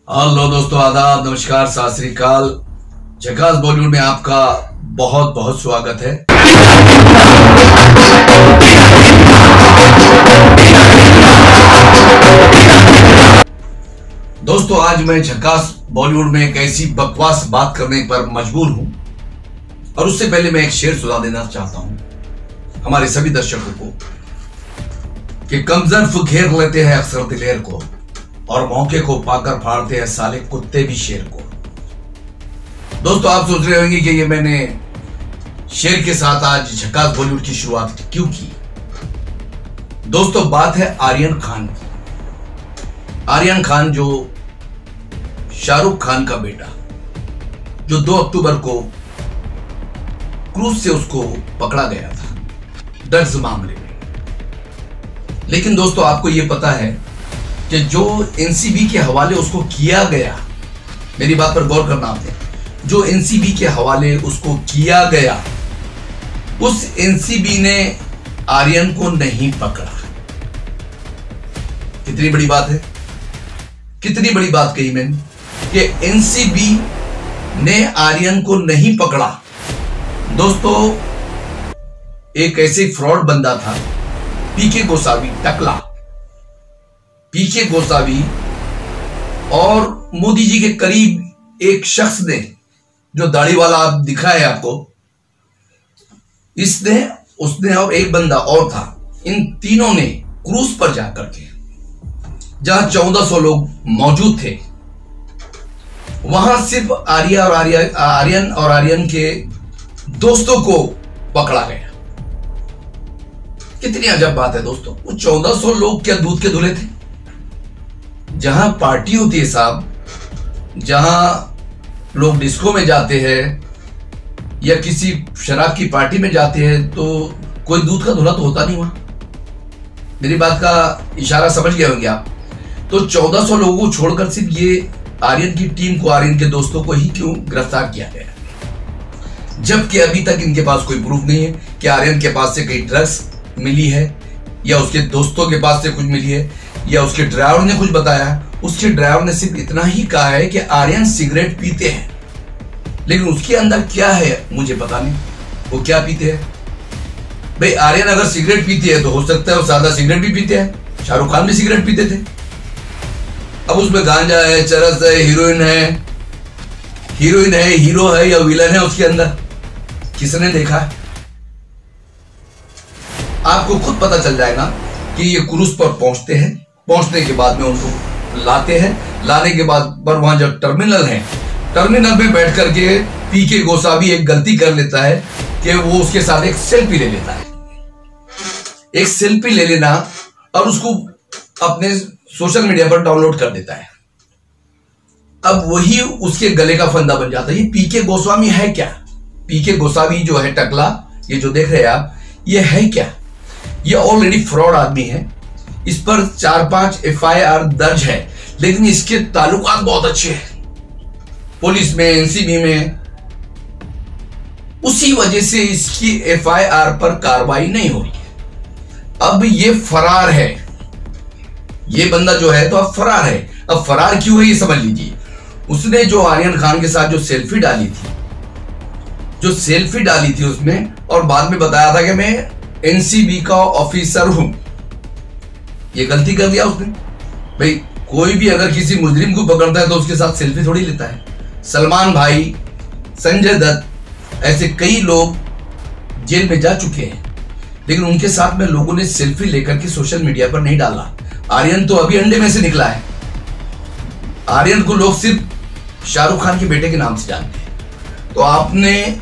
Hello दोस्तों, आदाब, नमस्कार, सत श्री अकाल। झकास बॉलीवुड में आपका बहुत बहुत स्वागत है। दोस्तों, आज मैं झकास बॉलीवुड में एक ऐसी बकवास बात करने पर मजबूर हूं, और उससे पहले मैं एक शेर सुना देना चाहता हूं हमारे सभी दर्शकों को कि कमजोर घेर लेते हैं अक्सर दिलेर को, और मौके को पाकर फाड़ते हैं साले कुत्ते भी शेर को। दोस्तों, आप सोच रहे होंगे कि ये मैंने शेर के साथ आज झकास बॉलीवुड की शुरुआत क्यों की। दोस्तों, बात है आर्यन खान की। आर्यन खान जो शाहरुख खान का बेटा, जो 2 अक्टूबर को क्रूज से उसको पकड़ा गया था ड्रग्स मामले में। लेकिन दोस्तों, आपको यह पता है कि जो एनसीबी के हवाले उसको किया गया, मेरी बात पर गौर करना आपने, जो एनसीबी के हवाले उसको किया गया, उस एनसीबी ने आर्यन को नहीं पकड़ा। कितनी बड़ी बात है, कितनी बड़ी बात कही मैंने कि एनसीबी ने आर्यन को नहीं पकड़ा। दोस्तों, एक ऐसे फ्रॉड बंदा था पीके गोसावी, टकला पीके गोसावी, और मोदी जी के करीब एक शख्स ने, जो दाढ़ी वाला आप दिखा है आपको, इसने, उसने और एक बंदा और था, इन तीनों ने क्रूज पर जाकर के, जहां 1400 लोग मौजूद थे, वहां सिर्फ आर्यन और आर्यन के दोस्तों को पकड़ा गया। कितनी अजब बात है दोस्तों। वो 1400 लोग क्या दूध के धुले थे? जहां पार्टी होती है साहब, जहां लोग डिस्को में जाते हैं या किसी शराब की पार्टी में जाते हैं, तो कोई दूध का धुला तो होता नहीं वहां। मेरी बात का इशारा समझ गए होंगे आप। तो 1400 लोगों को छोड़कर सिर्फ ये आर्यन की टीम को, आर्यन के दोस्तों को ही क्यों गिरफ्तार किया गया, जबकि अभी तक इनके पास कोई प्रूफ नहीं है कि आर्यन के पास से कहीं ड्रग्स मिली है, या उसके दोस्तों के पास से कुछ मिली है, या उसके ड्राइवर ने कुछ बताया। उसके ड्राइवर ने सिर्फ इतना ही कहा है कि आर्यन सिगरेट पीते हैं, लेकिन उसके अंदर क्या है मुझे पता नहीं, वो क्या पीते हैं। भाई, आर्यन अगर सिगरेट पीती है तो हो सकता है वो सादा सिगरेट भी पीते हैं। शाहरुख खान भी सिगरेट पीते थे। अब उसमें गांजा है, चरस है, हीरोइन है, हीरो है या विलन है उसके अंदर, किसने देखा है? आपको खुद पता चल जाएगा कि ये क्रूज पर पहुंचते हैं। पहुंचने के बाद में उनको लाते हैं। लाने के बाद पर वहां जो टर्मिनल है, टर्मिनल में बैठ करके पीके गोसावी एक गलती कर लेता है कि वो उसके साथ एक सेल्फी ले लेता है। एक सेल्फी ले लेना और उसको अपने सोशल मीडिया पर डाउनलोड कर देता है। अब वही उसके गले का फंदा बन जाता है। ये पीके गोस्वामी है क्या? पीके गोसावी जो है टकला, ये जो देख रहे हैं आप, ये है क्या? ये ऑलरेडी फ्रॉड आदमी है। इस पर 4-5 FIR दर्ज है, लेकिन इसके ताल्लुकात बहुत अच्छे हैं पुलिस में, एनसीबी में। उसी वजह से इसकी FIR पर कार्रवाई नहीं हो रही है। अब ये फरार है, ये बंदा जो है तो अब फरार है। अब फरार क्यों है ये समझ लीजिए। उसने जो आर्यन खान के साथ जो सेल्फी डाली थी उसमें, और बाद में बताया था कि मैं एनसीबी का ऑफिसर हूं, ये गलती कर दिया उसने। भाई, कोई भी अगर किसी मुजरिम को पकड़ता है तो उसके साथ सेल्फी थोड़ी लेता है। सलमान भाई, संजय दत्त, ऐसे कई लोग जेल में जा चुके हैं, लेकिन उनके साथ में लोगों ने सेल्फी लेकर के सोशल मीडिया पर नहीं डाला। आर्यन तो अभी अंडे में से निकला है। आर्यन को लोग सिर्फ शाहरुख खान के बेटे के नाम से जानते हैं। तो आपने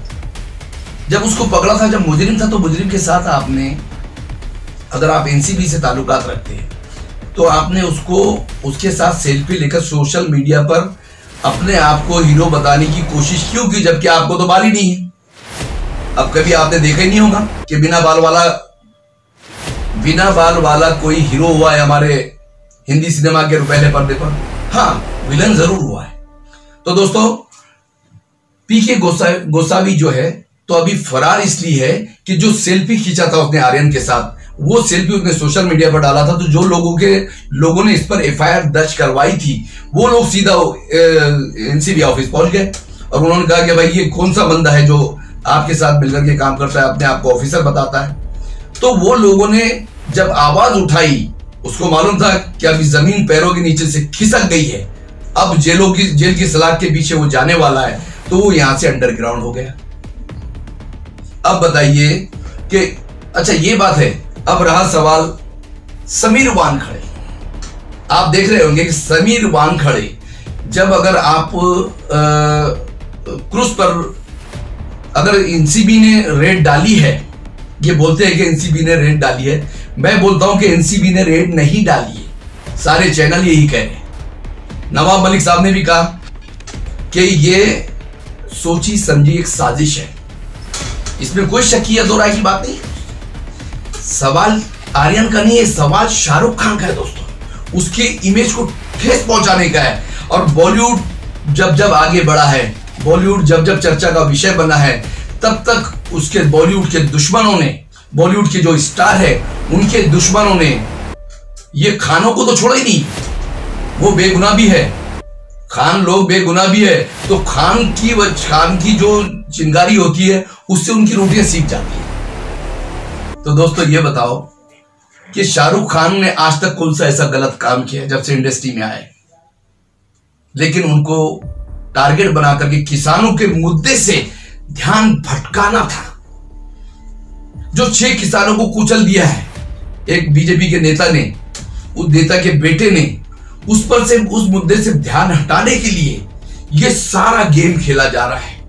जब उसको पकड़ा था, जब मुजरिम था, तो मुजरिम के साथ आपने, अगर आप एनसीबी से ताल्लुकात रखते हैं, तो आपने उसको, उसके साथ सेल्फी लेकर सोशल मीडिया पर अपने आप को हीरो बताने की कोशिश क्यों की, जबकि आपको तो बाल ही नहीं है। अब कभी आपने देखा ही नहीं होगा कि बिना बाल वाला कोई हीरो हुआ है हमारे हिंदी सिनेमा के पहले पर्दे पर। हाँ, विलन जरूर हुआ है। तो दोस्तों, पीके गोसावी जो है तो अभी फरार इसलिए है कि जो सेल्फी खींचा था उसने आर्यन के साथ, वो सेल्फी उसने सोशल मीडिया पर डाला था, तो जो लोगों ने इस पर एफआईआर दर्ज करवाई थी वो लोग सीधा एनसीबी ऑफिस पहुंच गए और उन्होंने कहा कि भाई ये कौन सा बंदा है जो आपके साथ मिलकर के काम करता है, अपने आप को ऑफिसर बताता है। तो वो लोगों ने जब आवाज उठाई, उसको मालूम था कि अभी जमीन पैरों के नीचे से खिसक गई है, अब जेल की सलाख के पीछे वो जाने वाला है, तो वो यहां से अंडरग्राउंड हो गया। अब बताइए कि अच्छा ये बात है, अब रहा सवाल समीर वानखड़े। आप देख रहे होंगे कि समीर वानखड़े जब अगर आप क्रूज पर अगर एनसीबी ने रेड डाली है, ये बोलते हैं कि एनसीबी ने रेड डाली है, मैं बोलता हूं कि एनसीबी ने रेड नहीं डाली है, सारे चैनल यही कह रहे हैं। नवाब मलिक साहब ने भी कहा कि ये सोची समझी एक साजिश है, इसमें कोई शक या दो राय की बात नहीं। सवाल आर्यन का नहीं है, सवाल शाहरुख खान का है दोस्तों, उसके इमेज को ठेस पहुंचाने का है। और बॉलीवुड जब जब आगे बढ़ा है, बॉलीवुड जब जब चर्चा का विषय बना है, तब तक उसके बॉलीवुड के दुश्मनों ने, बॉलीवुड के जो स्टार है उनके दुश्मनों ने ये खानों को तो छोड़ा ही नहीं, वो बेगुनाह भी है, खान लोग बेगुनाह भी है, तो खान की जो चिंगारी होती है उससे उनकी रोटियां सीख जाती है। तो दोस्तों ये बताओ कि शाहरुख खान ने आज तक कौन सा ऐसा गलत काम किया जब से इंडस्ट्री में आए, लेकिन उनको टारगेट बना करके किसानों के मुद्दे से ध्यान भटकाना था। जो 6 किसानों को कुचल दिया है एक बीजेपी के नेता ने, उस नेता के बेटे ने, उस पर से उस मुद्दे से ध्यान हटाने के लिए ये सारा गेम खेला जा रहा है।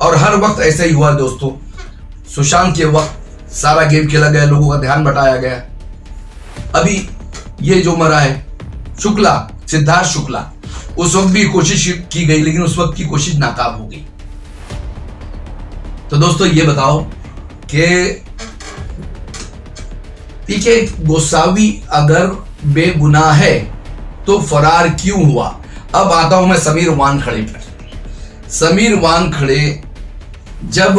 और हर वक्त ऐसा ही हुआ दोस्तों, सुशांत के वक्त सारा गेम खेला गया, लोगों का ध्यान बटाया गया। अभी ये जो मरा है शुक्ला, सिद्धार्थ शुक्ला, उस वक्त भी कोशिश की गई, लेकिन उस वक्त की कोशिश नाकाम हो गई। तो दोस्तों ये बताओ कि पीके गोसावी अगर बेगुनाह है तो फरार क्यों हुआ। अब आता हूं मैं समीर वानखड़े पर। समीर वानखड़े जब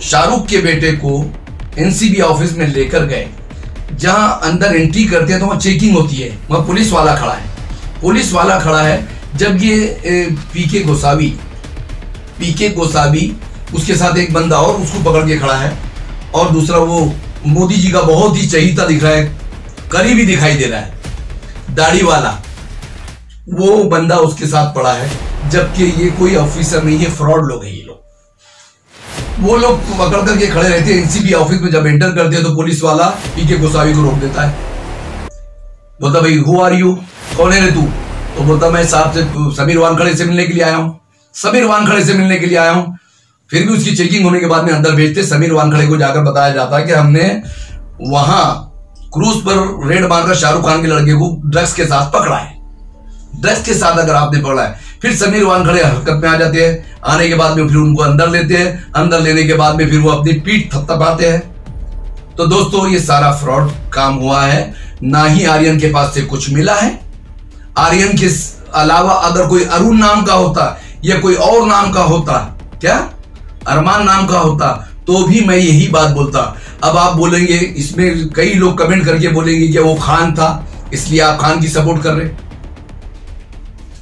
शाहरुख के बेटे को एनसीबी ऑफिस में लेकर गए, जहां अंदर एंट्री करते हैं तो वहां चेकिंग होती है, वहां पुलिस वाला खड़ा है। जब ये पीके गोसावी उसके साथ एक बंदा और उसको पकड़ के खड़ा है, और दूसरा वो मोदी जी का बहुत ही चहीता दिख रहा है, करीबी दिखाई दे रहा है, दाढ़ी वाला वो बंदा उसके साथ पड़ा है, जबकि ये कोई ऑफिसर नहीं है, फ्रॉड लोग हैं ये लोग। वो लोग पकड़ करके खड़े रहते हैं एनसीबी ऑफिस में। जब एंटर करते हैं तो पुलिस वाला पीके गोसावी को रोक देता है, बोलता भाई हु आर यू, कौन है रे तू? तो बोलता मैं साहब से समीर वानखड़े से मिलने के लिए आया हूं। फिर भी उसकी चेकिंग होने के बाद में अंदर भेजते, समीर वानखड़े को जाकर बताया जाता है कि हमने वहां क्रूज पर रेड मारकर शाहरुख खान के लड़के को ड्रग्स के साथ पकड़ा है। ड्रग्स के साथ अगर आपने पकड़ा है, फिर समीर वानखड़े हरकत में आ जाते हैं। आने के बाद में फिर उनको अंदर लेते हैं, अंदर लेने के बाद में फिर वो अपनी पीठ थपथपाते हैं। तो दोस्तों ये सारा फ्रॉड काम हुआ है, ना ही आर्यन के पास से कुछ मिला है। आर्यन के अलावा अगर कोई अरुण नाम का होता या कोई और नाम का होता, क्या अरमान नाम का होता, तो भी मैं यही बात बोलता। अब आप बोलेंगे, इसमें कई लोग कमेंट करके बोलेंगे कि वो खान था इसलिए आप खान की सपोर्ट कर रहे।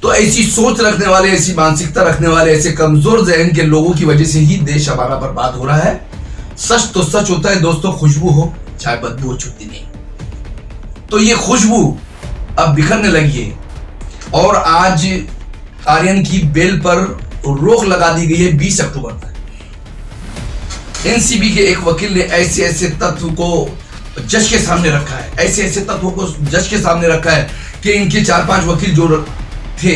तो ऐसी सोच रखने वाले, ऐसी मानसिकता रखने वाले, ऐसे कमजोर जहन के लोगों की वजह से ही देश हमारा बर्बाद हो रहा है। सच तो सच होता है दोस्तों, खुशबू हो चाहे बदबू हो, छुट्टी नहीं। तो ये खुशबू अब बिखरने लगी है, और आज आर्यन की बेल पर रोक लगा दी गई है 20 अक्टूबर तक। एनसीबी के एक वकील ने ऐसे ऐसे तत्व को जज के सामने रखा है, ऐसे ऐसे तत्वों को जज के सामने रखा है कि इनके 4-5 वकील जो थे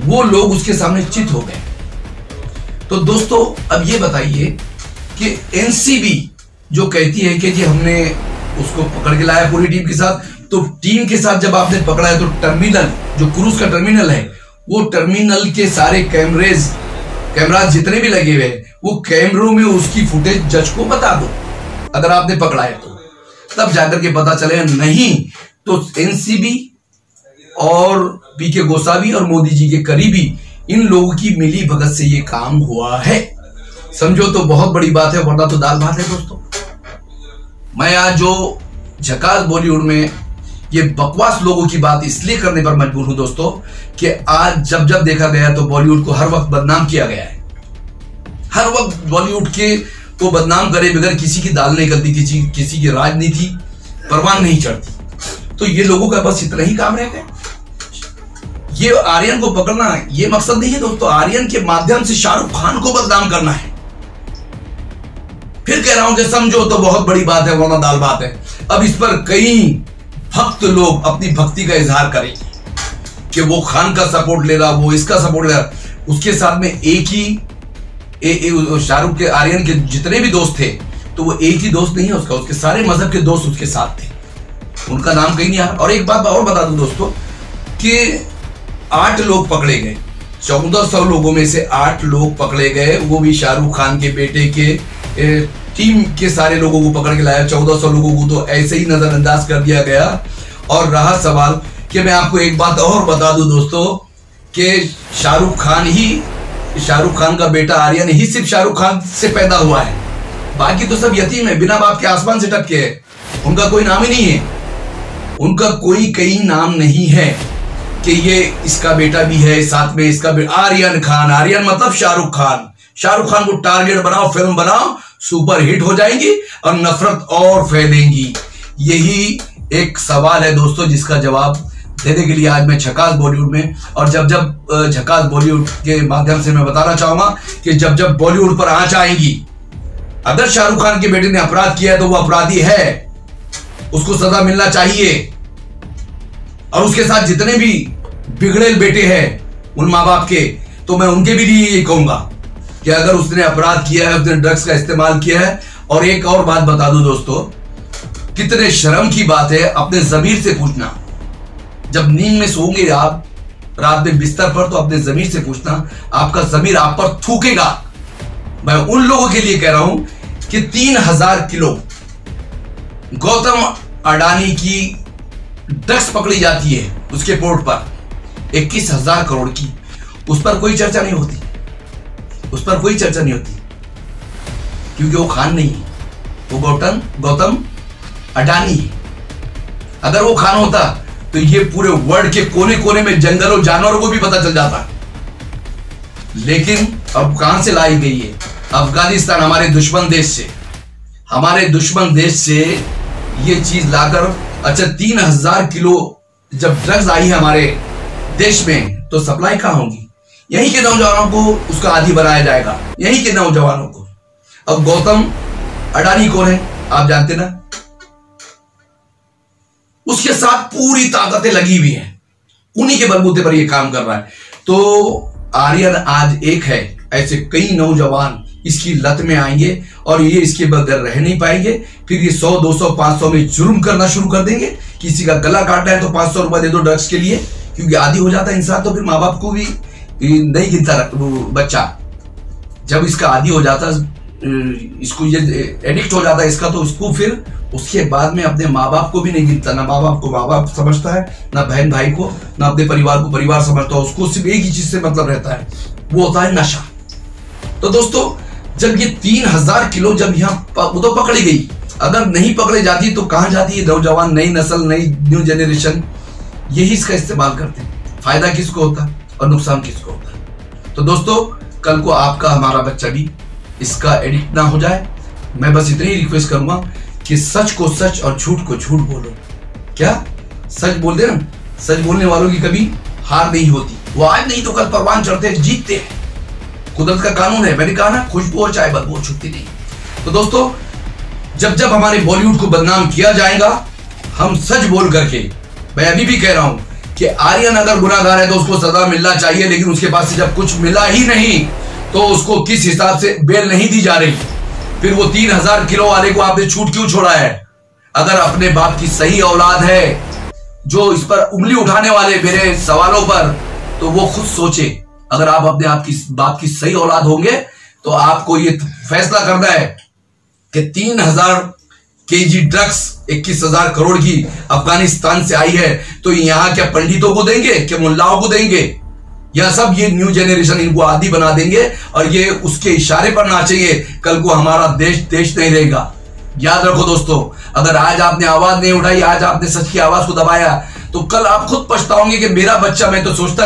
वो लोग उसके सामने चित हो गए। तो दोस्तों अब ये बताइए कि एनसीबी जो कहती है कि जी हमने उसको पकड़ के लाया पूरी टीम के साथ, तो टीम के साथ जब आपने पकड़ा है तो टर्मिनल, जो क्रूज का टर्मिनल है, वो टर्मिनल के सारे कैमरा जितने भी लगे हुए हैं, वो कैमरों में उसकी फुटेज जज को बता दो अगर आपने पकड़ा है तो, तब जाकर के पता चले। नहीं तो एनसीबी और पीके गोसावी और मोदी जी के करीबी इन लोगों की मिली भगत से ये काम हुआ है। समझो तो बहुत बड़ी बात है, वरना तो दाल भात है दोस्तों। मैं आज जो झकास बॉलीवुड में ये बकवास लोगों की बात इसलिए करने पर मजबूर हूं दोस्तों कि आज जब जब देखा गया तो बॉलीवुड को हर वक्त बदनाम किया गया है। हर वक्त बॉलीवुड के को बदनाम करे बगैर किसी की दाल नहीं गलती, किसी की राजनीति परवान नहीं चढ़ती। तो ये लोगों का बस इतना ही काम रह गया। ये आर्यन को पकड़ना ये मकसद नहीं है दोस्तों, आर्यन के माध्यम से शाहरुख खान को बदनाम करना है। फिर कह रहा हूं कि समझो तो बहुत बड़ी बात है वरना दाल बात है। अब इस पर कई भक्त लोग अपनी भक्ति का इजहार करेंगे कि वो खान का सपोर्ट ले रहा, वो इसका सपोर्ट ले रहा। उसके साथ में एक ही शाहरुख के आर्यन के जितने भी दोस्त थे तो वो एक ही दोस्त नहीं है उसका, उसके सारे मजहब के दोस्त उसके साथ थे, उनका नाम कहीं नहीं आ रहा। और एक बात और बता दूं दोस्तों कि 8 लोग पकड़े गए, 1400 लोगों में से 8 लोग पकड़े गए, वो भी शाहरुख खान के बेटे के टीम के सारे लोगों को पकड़ के लाया। 1400 लोगों को तो ऐसे ही नजरअंदाज कर दिया गया। और रहा सवाल कि मैं आपको एक बात और बता दूं दोस्तों कि शाहरुख खान का बेटा आर्यन ही सिर्फ शाहरुख खान से पैदा हुआ है, बाकी तो सब यतीम है, बिना बाप के आसमान से टपके है। उनका कोई नाम ही नहीं है, उनका कोई कहीं नाम नहीं है कि ये इसका बेटा भी है, साथ में इसका आर्यन खान। आर्यन मतलब शाहरुख खान। शाहरुख खान को टारगेट बनाओ, फिल्म बनाओ, सुपर हिट हो जाएंगी और नफरत और फैलेंगी। यही एक सवाल है दोस्तों जिसका जवाब देने के लिए आज मैं झकास बॉलीवुड में, और जब जब झकास बॉलीवुड के माध्यम से मैं बताना चाहूंगा कि जब जब बॉलीवुड पर आंच आएंगी, अगर शाहरुख खान के बेटे ने अपराध किया है तो वो अपराधी है, उसको सजा मिलना चाहिए। और उसके साथ जितने भी बिगड़ेल बेटे हैं उन माँ बाप के, तो मैं उनके भी लिए ये कहूंगा कि अगर उसने अपराध किया है, उसने ड्रग्स का इस्तेमाल किया है। और एक और बात बता दूं दोस्तों, कितने शर्म की बात है अपने जमीर से पूछना। जब नींद में सोओगे आप रात में बिस्तर पर, तो अपने जमीर से पूछना, आपका जमीर आप पर थूकेगा। मैं उन लोगों के लिए कह रहा हूं कि 3000 किलो गौतम अडानी की ड्रग्स पकड़ी जाती है उसके पोर्ट पर, 21,000 करोड़ की, उस पर कोई चर्चा नहीं होती, उस पर कोई चर्चा नहीं होती, क्योंकि वो खान नहीं है, वो गौतम अडानी है। अगर वो खान होता तो ये पूरे वर्ल्ड के कोने कोने में जंगलों जानवरों को भी पता चल जाता। लेकिन अब कहां से लाई गई है? अफगानिस्तान, हमारे दुश्मन देश से ये चीज लाकर, अच्छा 3000 किलो जब ड्रग्स आई है हमारे देश में तो सप्लाई कहां होगी? यहीं के नौजवानों को उसका आदी बनाया जाएगा, यहीं के नौजवानों को। अब गौतम अडानी कौन है आप जानते ना, उसके साथ पूरी ताकतें लगी हुई हैं, उन्हीं के बलबूते पर यह काम कर रहा है। तो आर्यन आज एक है, ऐसे कई नौजवान इसकी लत में आएंगे और ये इसके बगैर रह नहीं पाएंगे। फिर ये 100, 200, 500 में जुर्म करना शुरू कर देंगे। किसी का गला काटना है तो 500 रुपए दे दो ड्रग्स के लिए, क्योंकि आदी हो जाता है इंसान। तो फिर माँ बाप को भी नहीं गिनता बच्चा, जब इसका आदी हो जाता, इसको ये एडिक्ट हो जाता है इसका, तो उसको फिर उसके बाद में अपने माँ बाप को भी नहीं गिनता। ना माँ बाप को माँ बाप समझता है, ना बहन भाई को, ना अपने परिवार को परिवार समझता है। उसको सिर्फ एक ही चीज से मतलब रहता है, वो होता है नशा। तो दोस्तों जब ये 3000 किलो जब यहाँ वो तो पकड़ी गई, अगर नहीं पकड़ी जाती तो कहां जाती है? नौजवान, नई नस्ल, नई न्यू जनरेशन यही इसका इस्तेमाल करते हैं। फायदा किसको होता और नुकसान किसको होता है? तो दोस्तों कल को आपका हमारा बच्चा भी इसका एडिक्ट ना हो जाए। मैं बस इतनी रिक्वेस्ट करूंगा कि सच को सच और झूठ को झूठ बोलो। क्या सच बोलते ना, सच बोलने वालों की कभी हार नहीं होती। वो आज नहीं तो कल परवान चढ़ते हैं, जीतते हैं। कुदरत का कानून है, मैंने कहा ना, खुशबू और चाय बदबू छुटती नहीं। तो दोस्तों जब जब हमारे बॉलीवुड को बदनाम किया जाएगा, हम सच बोल करके, मैं अभी भी कह रहा हूं कि आर्यन अगर गुनाहगार है तो उसको सजा मिलना चाहिए, लेकिन उसके पास से जब कुछ मिला ही नहीं तो उसको किस हिसाब से बेल नहीं दी जा रही? फिर वो 3000 किलो वाले को आपने छूट क्यों छोड़ा है? अगर अपने बाप की सही औलाद है जो इस पर उंगली उठाने वाले मेरे सवालों पर, तो वो खुद सोचे। अगर आप अपने आप की बाप की सही औलाद होंगे तो आपको ये फैसला करना है कि 3000 केजी ड्रग्स 21,000 करोड़ की अफगानिस्तान से आई है, तो यहाँ क्या पंडितों को देंगे, क्या मुल्लाओं को देंगे, या सब ये न्यू जनरेशन इनको आदी बना देंगे और ये उसके इशारे पर नाचेंगे? कल को हमारा देश देश नहीं रहेगा। याद रखो दोस्तों, अगर आज आपने आवाज नहीं उठाई, आज आपने सच की आवाज को दबाया, तो कल आप खुद पछताओगे कि मेरा बच्चा, मैं तो सोचता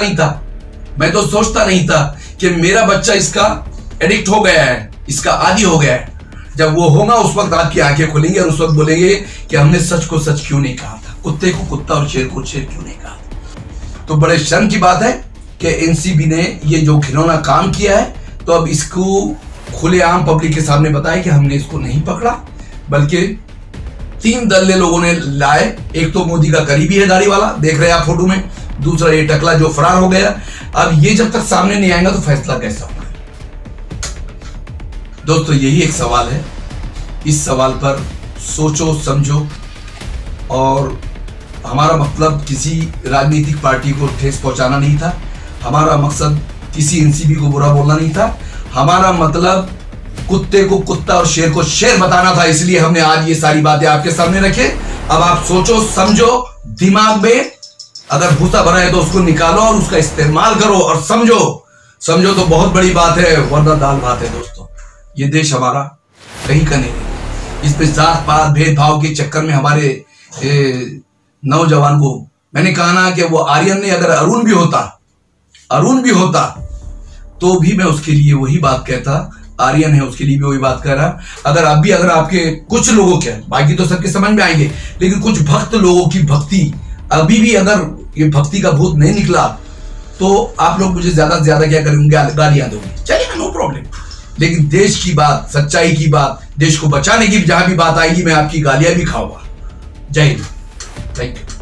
नहीं था कि मेरा बच्चा इसका एडिक्ट हो गया है, इसका आदी हो गया है। जब वो होगा उस वक्त आपकी आंखें खुलेंगी और उस वक्त बोलेंगे कि हमने सच को सच क्यों नहीं कहा था, कुत्ते को कुत्ता और शेर को शेर क्यों नहीं कहा था। तो बड़े शर्म की बात है कि एनसीबी ने ये जो घिनौना काम किया है, तो अब इसको खुलेआम पब्लिक के सामने बताया कि हमने इसको नहीं पकड़ा, बल्कि 3 दल्ले लोगों ने लाए। एक तो मोदी का करीबी है दाढ़ी वाला, देख रहे हैं आप फोटो में, दूसरा ये टकला जो फरार हो गया। अब ये जब तक सामने नहीं आएगा तो फैसला कैसा होगा। दोस्तों यही एक सवाल है, इस सवाल पर सोचो समझो। और हमारा मतलब किसी राजनीतिक पार्टी को ठेस पहुंचाना नहीं था, हमारा मकसद किसी एनसीबी को बुरा बोलना नहीं था, हमारा मतलब कुत्ते को कुत्ता और शेर को शेर बताना था। इसलिए हमने आज ये सारी बातें आपके सामने रखे। अब आप सोचो समझो, दिमाग में अगर भूसा भरा है तो उसको निकालो और उसका इस्तेमाल करो, और समझो तो बहुत बड़ी बात है, वरना दाल भात है। दोस्तों ये देश हमारा कहीं का नहीं है। इसमें जात पात भेदभाव के चक्कर में हमारे नौजवान को, मैंने कहा ना कि वो आर्यन ने अगर अरुण भी होता तो भी मैं उसके लिए वही बात कहता, आर्यन है उसके लिए भी वही बात कह रहा। अगर आपके कुछ लोगों के, बाकी तो सबके समझ में आएंगे, लेकिन कुछ भक्त लोगों की भक्ति अभी भी, अगर ये भक्ति का भूत नहीं निकला, तो आप लोग मुझे ज्यादा से ज्यादा क्या करेंगे, गालियां दोगे, चलिए नो प्रॉब्लम। लेकिन देश की बात, सच्चाई की बात, देश को बचाने की जहां भी बात आएगी, मैं आपकी गालियां भी खाऊंगा। जय हिंद, थैंक यू।